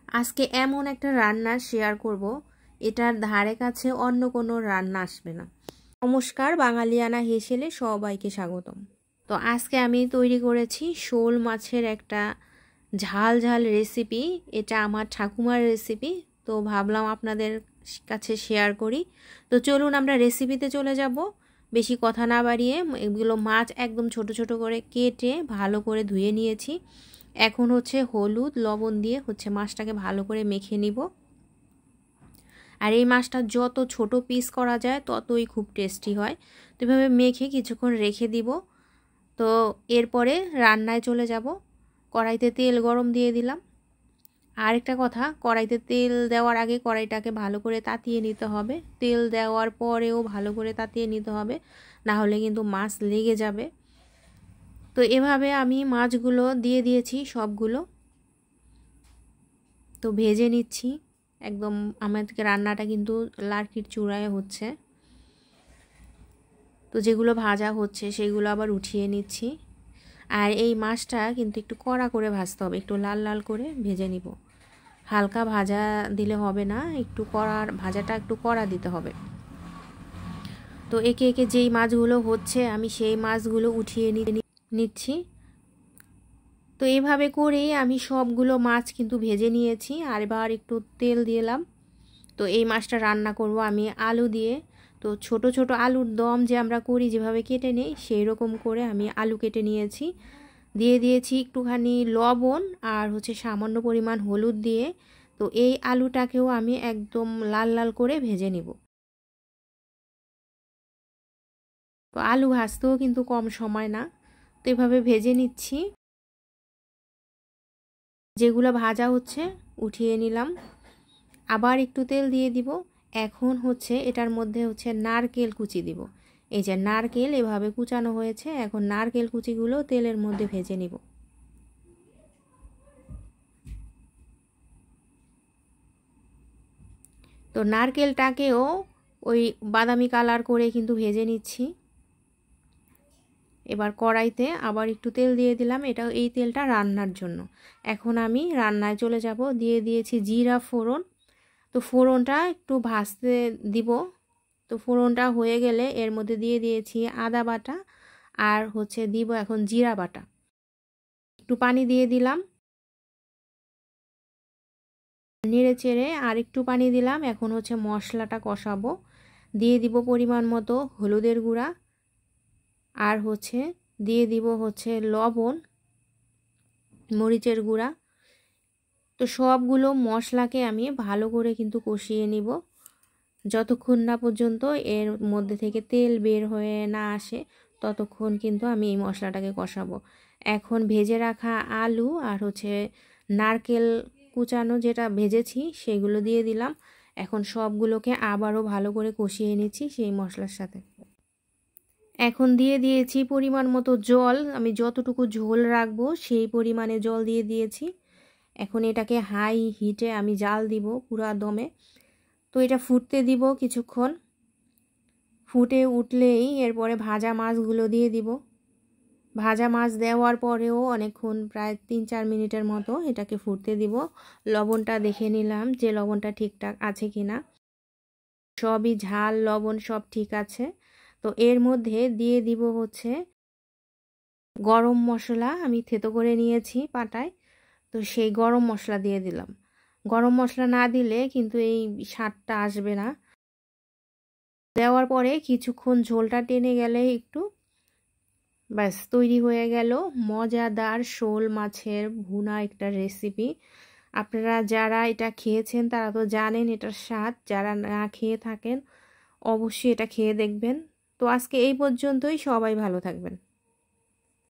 আজকে এমন একটা রান্না শেয়ার করব, এটার ধারে কাছে অন্য কোনো রান্না আসবে না। নমস্কার, বাঙালিয়ানা হেসেলে সবাইকে স্বাগতম। তো আজকে আমি তৈরি করেছি শোল মাছের একটা ঝাল ঝাল রেসিপি। এটা আমার ঠাকুমার রেসিপি, তো ভাবলাম আপনাদের কাছে শেয়ার করি। তো চলুন আমরা রেসিপিতে চলে যাব। বেশি কথা না বাড়িয়ে এগুলো মাছ একদম ছোট ছোট করে কেটে ভালো করে ধুয়ে নিয়েছি। এখন হলুদ লবণ দিয়ে মাছটাকে ভালো করে মেখে নিব। আর এই মাছটা যত ছোট পিস করা যায় ততই খুব টেস্টি হয়। তো এভাবে মেখে কিছুক্ষণ রেখে দিব। তো এরপরে রান্নায় চলে যাব। কড়াইতে তেল গরম দিয়ে দিলাম। আরেকটা কথা, কড়াইতে তেল দেওয়ার আগে কড়াইটাকে ভালো করে তাতিয়ে নিতে হবে। তেল দেওয়ার পরেও ভালো করে তাতিয়ে নিতে হবে, না হলে কিন্তু মাছ লেগে যাবে। তো এভাবে আমি মাছগুলো দিয়ে দিয়েছি সবগুলো। তো ভেজে নিচ্ছি একদম। আমাদেরকে রান্নাটা কিন্তু লার্কির চূড়ায় হচ্ছে। তো যেগুলো ভাজা হচ্ছে সেগুলো আবার উঠিয়ে নিচ্ছি। আর এই মাছটা কিন্তু একটু কড়া করে ভাজতে হবে, একটু লাল লাল করে ভেজে নিব। হালকা ভাজা দিলে হবে না, একটু ভাজাটা একটু কড়া দিতে হবে। তো একে একে যেই মাছগুলো হচ্ছে আমি সেই মাছগুলো উঠিয়ে নিচ্ছি। তো এইভাবে করেই আমি সবগুলো মাছ কিন্তু ভেজে নিয়েছি। আর এবার একটু তেল দিলাম। তো এই মাছটা রান্না করব আমি আলু দিয়ে। তো ছোট ছোট আলুর দম যে আমরা করি, যেভাবে কেটে নিই সেই রকম করে আমি আলু কেটে নিয়েছি। দিয়ে দিয়েছি একটুখানি লবণ আর সামান্য পরিমাণ হলুদ দিয়ে। তো এই আলুটাকেও আমি একদম লাল লাল করে ভেজে নিব। তো আলু ভাজতেও কিন্তু কম সময় না, তো এভাবে ভেজে নিচ্ছি। যেগুলো ভাজা হচ্ছে উঠিয়ে নিলাম। আবার একটু তেল দিয়ে দিব। এখন এটার মধ্যে নারকেল কুচি দিব। এই যে নারকেল এভাবে কুচানো হয়েছে, এখন নারকেল কুচিগুলো তেলের মধ্যে ভেজে নিব। তো নারকেলটাকেও ওই বাদামি কালার করে কিন্তু ভেজে নিচ্ছি। এবার কড়াইতে আবার একটু তেল দিয়ে দিলাম, এই তেলটা রান্নার জন্য। এখন আমি রান্নায় চলে যাব। দিয়ে দিয়েছি জিরা ফোড়ন। তো ফোড়নটা একটু ভাজতে দিব। তো ফোড়নটা হয়ে গেলে এর মধ্যে দিয়ে দিয়েছি আদা বাটা আর দিব এখন জিরা বাটা। একটু পানি দিয়ে দিলাম, নেড়ে চেড়ে আর একটু পানি দিলাম। এখন মশলাটা কষাবো। দিয়ে দিব পরিমাণ মতো হলুদের গুঁড়া আর দিয়ে দিব লবণ, মরিচের গুঁড়া। তো সবগুলো মশলাকে আমি ভালো করে কিন্তু কষিয়ে নিব, যতক্ষণ না পর্যন্ত এর মধ্যে থেকে তেল বের হয়ে না আসে ততক্ষণ কিন্তু আমি এই মশলাটাকে কষাবো। এখন ভেজে রাখা আলু আর নারকেল কুচানো যেটা ভেজেছি সেগুলো দিয়ে দিলাম। এখন সবগুলোকে আবারও ভালো করে কষিয়ে নিচ্ছি সেই মশলার সাথে। এখন দিয়ে দিয়েছি পরিমাণ মতো জল। আমি যতটুকু ঝোল রাখবো সেই পরিমাণে জল দিয়ে দিয়েছি। এখন এটাকে হাই হিটে আমি জাল দিব পুরা দমে। তো এটা ফুটতে দিব কিছুক্ষণ। ফুটে উঠলেই এরপরে ভাজা মাছগুলো দিয়ে দিব। ভাজা মাছ দেওয়ার পরেও অনেকক্ষণ, প্রায় 3-4 মিনিটের মতো এটাকে ফুটতে দিব। লবণটা দেখে নিলাম যে লবণটা ঠিকঠাক আছে কিনা। সবই ঝাল লবণ সব ঠিক আছে। তো এর মধ্যে দিয়ে দিব গরম মশলা। আমি থেতো করে নিয়েছি পাটায়, তো সেই গরম মশলা দিয়ে দিলাম। গরম মশলা না দিলে কিন্তু এই স্বাদটা আসবে না। দেওয়ার পরে কিছুক্ষণ ঝোলটা টেনে গেলে একটু, ব্যাস তৈরি হয়ে গেল মজাদার শোল মাছের ভুনা একটা রেসিপি। আপনারা যারা এটা খেয়েছেন তারা তো জানেন এটার স্বাদ, যারা না খেয়ে থাকেন অবশ্যই এটা খেয়ে দেখবেন। তো আজকে এই পর্যন্তই, সবাই ভালো থাকবেন।